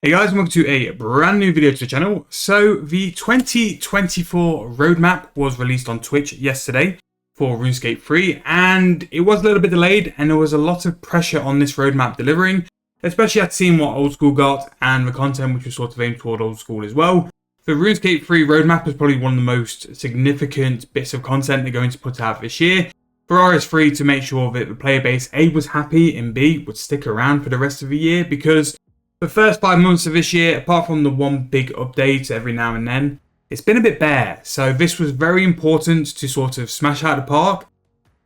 Hey guys, welcome to a brand new video to the channel. So the 2024 roadmap was released on Twitch yesterday for RuneScape 3, and it was a little bit delayed, and there was a lot of pressure on this roadmap delivering, especially after seeing what Old School got and the content which was sort of aimed toward Old School as well. The RuneScape 3 roadmap is probably one of the most significant bits of content they're going to put out this year for RS3 to make sure that the player base A was happy and B would stick around for the rest of the year, because the first 5 months of this year, apart from the one big update every now and then, it's been a bit bare. So this was very important to sort of smash out the park.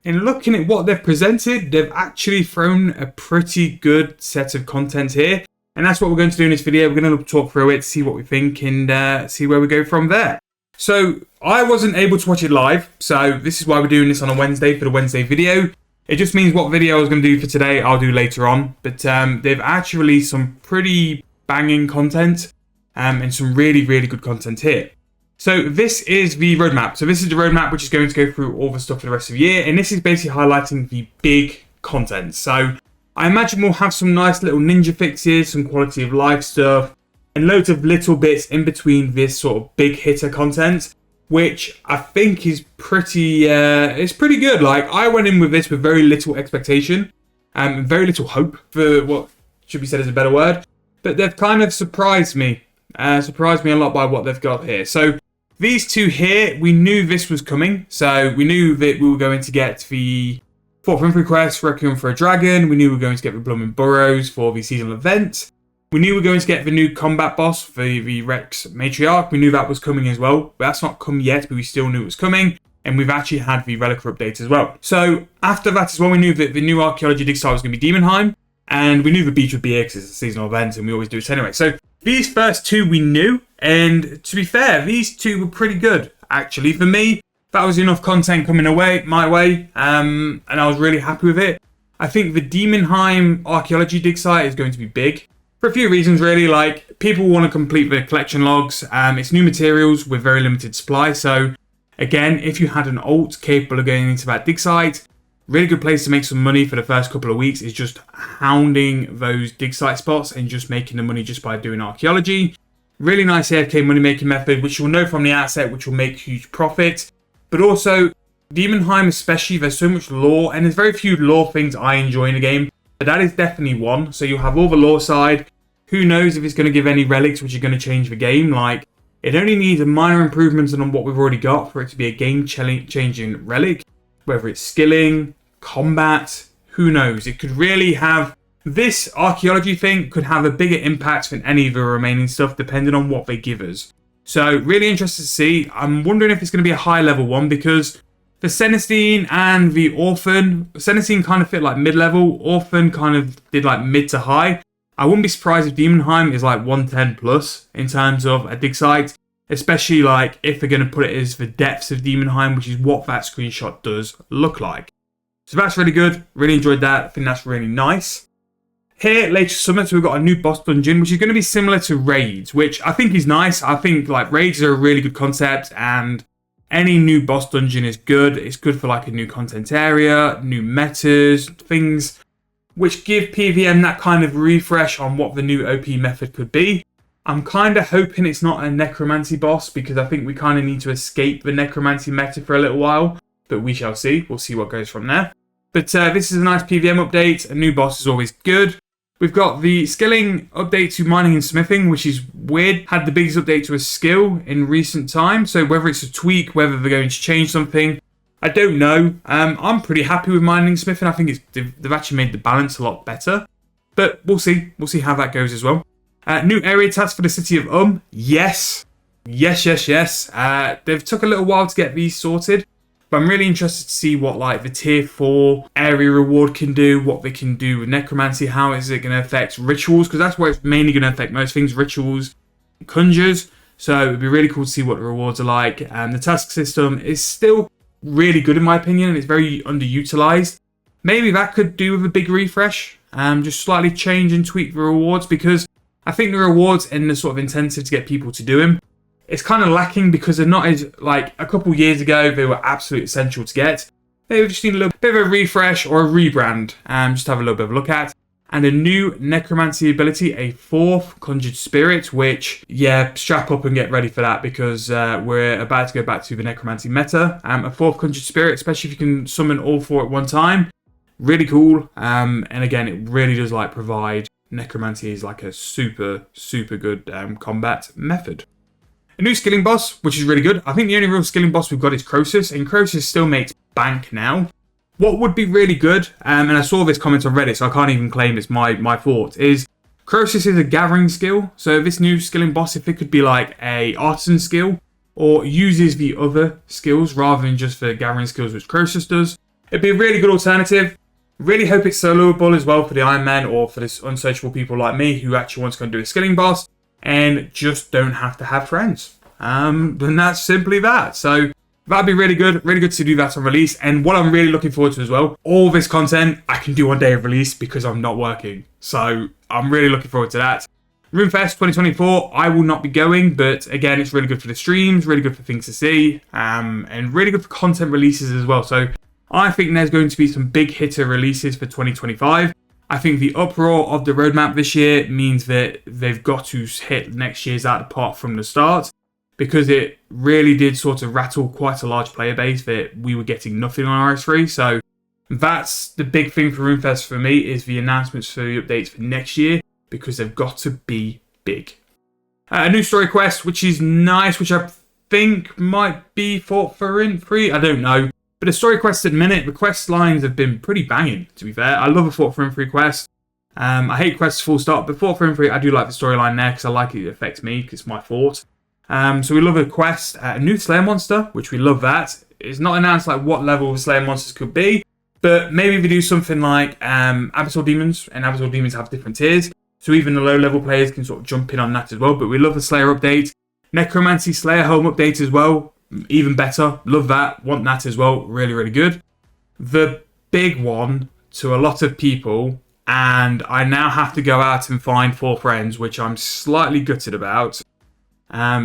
And looking at what they've presented, they've actually thrown a pretty good set of content here. And that's what we're going to do in this video. We're going to talk through it, see what we think, and see where we go from there. So I wasn't able to watch it live, so this is why we're doing this on a Wednesday for the Wednesday video. It just means what video I was going to do for today, I'll do later on. But they've actually released some pretty banging content and some really, really good content here. So this is the roadmap. So this is the roadmap which is going to go through all the stuff for the rest of the year. And this is basically highlighting the big content. So I imagine we'll have some nice little ninja fixes, some quality of life stuff, and loads of little bits in between this sort of big hitter content, which I think is pretty, it's pretty good. Like, I went in with this with very little expectation, very little hope, for what should be said is a better word. But they've kind of surprised me a lot by what they've got here. So these two here, we knew this was coming. So we knew that we were going to get the 4th Infantry Quest, Requiem for a Dragon. We knew we were going to get the Blooming Burrows for the seasonal event. We knew we were going to get the new combat boss for the Rex Matriarch. We knew that was coming as well. But that's not come yet, but we still knew it was coming. And we've actually had the Relic update as well. So after that as well, we knew that the new Archaeology dig site was going to be Demonheim. And we knew the beach would be here because it's a seasonal event and we always do it anyway. So these first two we knew. And to be fair, these two were pretty good, actually. For me, that was enough content coming my way. And I was really happy with it. I think the Demonheim Archaeology dig site is going to be big. For a few reasons, really. Like, people want to complete the collection logs. It's new materials with very limited supply. So, again, if you had an alt capable of going into that dig site, really good place to make some money for the first couple of weeks is just hounding those dig site spots and just making the money just by doing archaeology. Really nice AFK money making method, which you'll know from the outset, which will make huge profit. But also, Demonheim especially, there's so much lore, and there's very few lore things I enjoy in the game. But that is definitely one. So you'll have all the lore side. Who knows if it's going to give any relics which are going to change the game. Like, it only needs a minor improvement on what we've already got for it to be a game-changing relic. Whether it's skilling, combat, who knows. It could really have... This archaeology thing could have a bigger impact than any of the remaining stuff, depending on what they give us. So, really interested to see. I'm wondering if it's going to be a high-level one, because the Cenestine and the Orphan... Cenestine kind of fit like mid-level. Orphan kind of did like mid to high. I wouldn't be surprised if Demonheim is like 110 plus in terms of a dig site, especially like if they're going to put it as the depths of Demonheim, which is what that screenshot does look like. So that's really good. Really enjoyed that. I think that's really nice. Here, later summit, so we've got a new boss dungeon, which is going to be similar to raids, which I think is nice. I think like raids are a really good concept, and any new boss dungeon is good. It's good for like a new content area, new metas, things which give PVM that kind of refresh on what the new OP method could be. I'm kind of hoping it's not a necromancy boss, because I think we kind of need to escape the necromancy meta for a little while, but we shall see. We'll see what goes from there. But this is a nice PVM update. A new boss is always good. We've got the skilling update to mining and smithing, which is weird. Had the biggest update to a skill in recent time. So whether it's a tweak, whether they're going to change something, I don't know. I'm pretty happy with mining and smithing. I think they've actually made the balance a lot better. But we'll see. We'll see how that goes as well. New area tats for the city of Yes. Yes. They've took a little while to get these sorted. But I'm really interested to see what like the tier 4 area reward can do, what they can do with necromancy, how is it going to affect rituals, because that's where it's mainly going to affect most things, rituals, conjures. So it'd be really cool to see what the rewards are like. The task system is still really good in my opinion, and it's very underutilized. Maybe that could do with a big refresh, just slightly change and tweak the rewards, because I think the rewards and the sort of incentive to get people to do them, it's kind of lacking, because they're not as, like a couple years ago, they were absolutely essential to get. They just need a little bit of a refresh or a rebrand, just have a little bit of a look at. and a new necromancy ability, a 4th conjured spirit, which, yeah, strap up and get ready for that, because we're about to go back to the necromancy meta. A 4th conjured spirit, especially if you can summon all 4 at one time, really cool. And again, it really does like provide necromancy is like a super good combat method. A new skilling boss, which is really good. I think the only real skilling boss we've got is Croesus, and Croesus still makes bank now. What would be really good, and I saw this comment on Reddit, so I can't even claim it's my thought, is Croesus is a gathering skill. So this new skilling boss, if it could be like a artisan skill, or uses the other skills rather than just the gathering skills which Croesus does, it'd be a really good alternative. Really hope it's soloable as well for the Iron Man or for this unsearchable people like me who actually want to go and do a skilling boss and just don't have to have friends. And that's simply that. So that'd be really good to do that on release. And what I'm really looking forward to as well, all this content I can do on day of release because I'm not working. So I'm really looking forward to that. RuneFest 2024, I will not be going, but again, it's really good for the streams, really good for things to see, and really good for content releases as well. So I think there's going to be some big hitter releases for 2025. I think the uproar of the roadmap this year means that they've got to hit next year's out of the park from the start, because it really did sort of rattle quite a large player base that we were getting nothing on RS3. So that's the big thing for RuneFest for me, is the announcements for the updates for next year, because they've got to be big. A new story quest, which is nice, which I think might be for free. I don't know. But the story quests at the minute, the quest lines have been pretty banging, to be fair. I love a Fort for Free quest. I hate quests full stop, but Fort for Free, I do like the storyline there because I like it affects me because it's my fort. So we love a quest, a new Slayer monster, which we love that. It's not announced like what level the Slayer monsters could be, but maybe we do something like Abyssal Demons, and Abyssal Demons have different tiers. So even the low level players can sort of jump in on that as well. But we love the Slayer update. Necromancy Slayer home update as well. Even better. Love that. Want that as well. Really good. The big one to a lot of people, and I now have to go out and find 4 friends, which I'm slightly gutted about,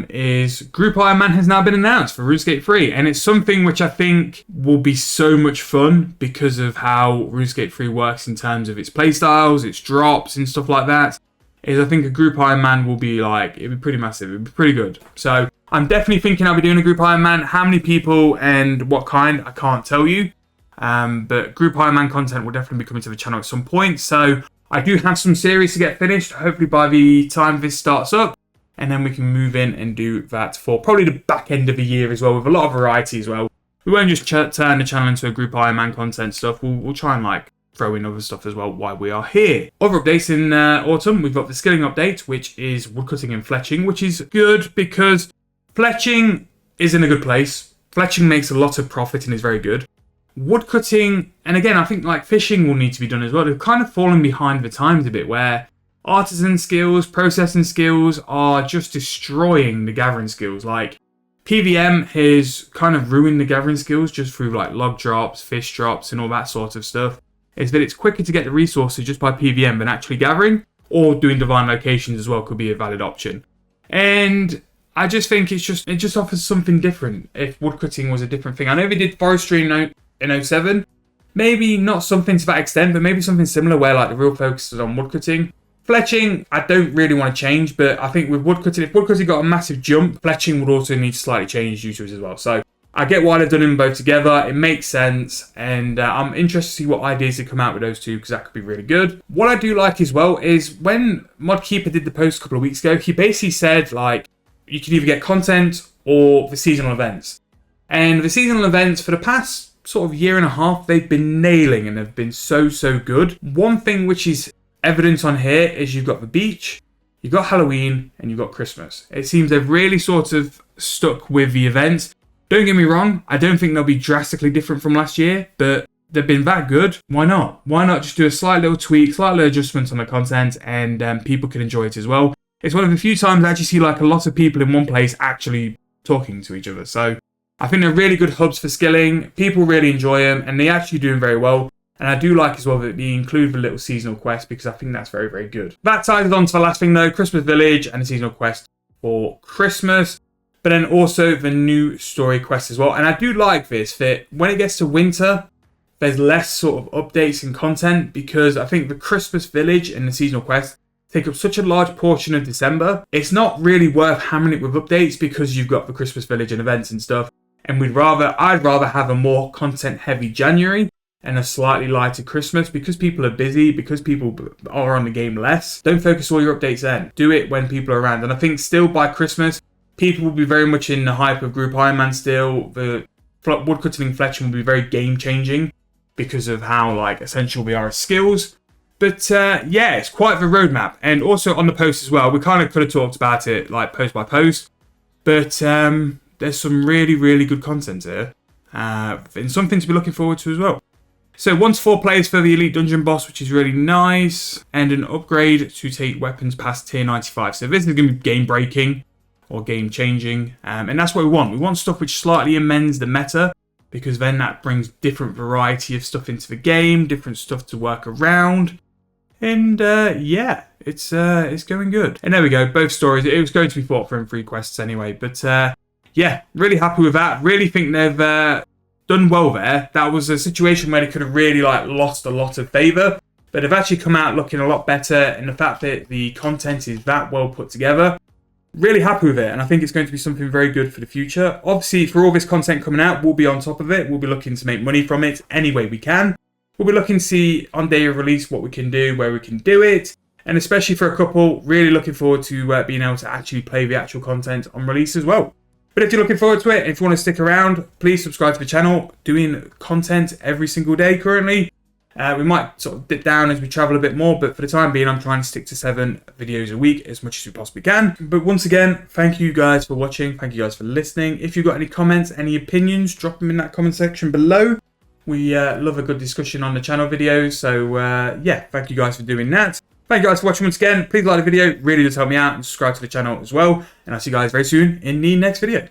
is Group Iron Man has now been announced for RuneScape 3. And it's something which I think will be so much fun because of how RuneScape 3 works in terms of its playstyles, its drops and stuff like that. Is I think a Group Iron Man will be like, it'd be pretty massive. It'd be pretty good. So I'm definitely thinking I'll be doing a Group Iron Man. How many people and what kind, I can't tell you. But Group Iron Man content will definitely be coming to the channel at some point. So I do have some series to get finished, hopefully by the time this starts up. And then we can move in and do that for probably the back end of the year as well, with a lot of variety as well. We won't just turn the channel into a Group Iron Man content stuff. We'll try and like throw in other stuff as well while we are here. Other updates in autumn, we've got the skilling update, which is woodcutting and fletching, which is good because fletching is in a good place. Fletching makes a lot of profit and is very good. Woodcutting, and again, I think like fishing will need to be done as well. They've kind of fallen behind the times a bit, where artisan skills, processing skills are just destroying the gathering skills. Like PVM has kind of ruined the gathering skills just through like log drops, fish drops, and all that sort of stuff. Is that it's quicker to get the resources just by PVM than actually gathering, or doing divine locations as well could be a valid option. And I just think it just offers something different if woodcutting was a different thing. I know they did forestry in 07. Maybe not something to that extent, but maybe something similar where like the real focus is on woodcutting. Fletching, I don't really want to change, but I think with woodcutting, if woodcutting got a massive jump, fletching would also need to slightly change due to it as well. So I get why they've done them both together. It makes sense, and I'm interested to see what ideas they come out with those two, because that could be really good. What I do like as well is when Modkeeper did the post a couple of weeks ago, he basically said like you can either get content or the seasonal events. And the seasonal events for the past sort of year and a half, they've been nailing and have been so good. One thing which is evidence on here is you've got the beach, you've got Halloween, and you've got Christmas. It seems they've really sort of stuck with the events. Don't get me wrong, I don't think they'll be drastically different from last year, but they've been that good. Why not? Why not just do a slight little tweak, slight little adjustments on the content, and people can enjoy it as well. It's one of the few times I actually see like a lot of people in one place actually talking to each other. So I think they're really good hubs for skilling. People really enjoy them, and they actually doing very well. And I do like as well that they include the little seasonal quest, because I think that's very good. That ties us on to the last thing though, Christmas Village and the seasonal quest for Christmas. But then also the new story quest as well. And I do like this, that when it gets to winter, there's less sort of updates and content, because I think the Christmas Village and the seasonal quest take up such a large portion of December. It's not really worth hammering it with updates, because you've got the Christmas Village and events and stuff. And I'd rather have a more content heavy January and a slightly lighter Christmas, because people are busy, because people are on the game less. Don't focus all your updates then. Do it when people are around. And I think still by Christmas, people will be very much in the hype of Group Iron Man still. The woodcutting and fletching will be very game changing because of how like essential they are as skills. But yeah, it's quite the roadmap. And also on the post as well, we kind of could have talked about it like post by post. But there's some really, really good content here. And something to be looking forward to as well. So 1 to 4 players for the Elite Dungeon Boss, which is really nice. And an upgrade to take weapons past tier 95. So this is going to be game breaking or game changing. And that's what we want. We want stuff which slightly amends the meta, because then that brings different variety of stuff into the game, different stuff to work around. And yeah, it's going good. And there we go, both stories. It was going to be fought for in 3 quests anyway. But yeah, really happy with that. Really think they've done well there. That was a situation where they could have really like lost a lot of favour, but they've actually come out looking a lot better. And the fact that the content is that well put together, really happy with it. And I think it's going to be something very good for the future. Obviously, for all this content coming out, we'll be on top of it. We'll be looking to make money from it any way we can. We'll be looking to see on day of release what we can do, where we can do it. And especially for a couple, really looking forward to being able to actually play the actual content on release as well. But if you're looking forward to it, if you want to stick around, please subscribe to the channel. Doing content every single day currently. We might sort of dip down as we travel a bit more, but for the time being, I'm trying to stick to 7 videos a week as much as we possibly can. But once again, thank you guys for watching. Thank you guys for listening. If you've got any comments, any opinions, drop them in that comment section below. We love a good discussion on the channel videos. So yeah, thank you guys for doing that. Thank you guys for watching once again. Please like the video. Really does help me out. And subscribe to the channel as well. And I'll see you guys very soon in the next video.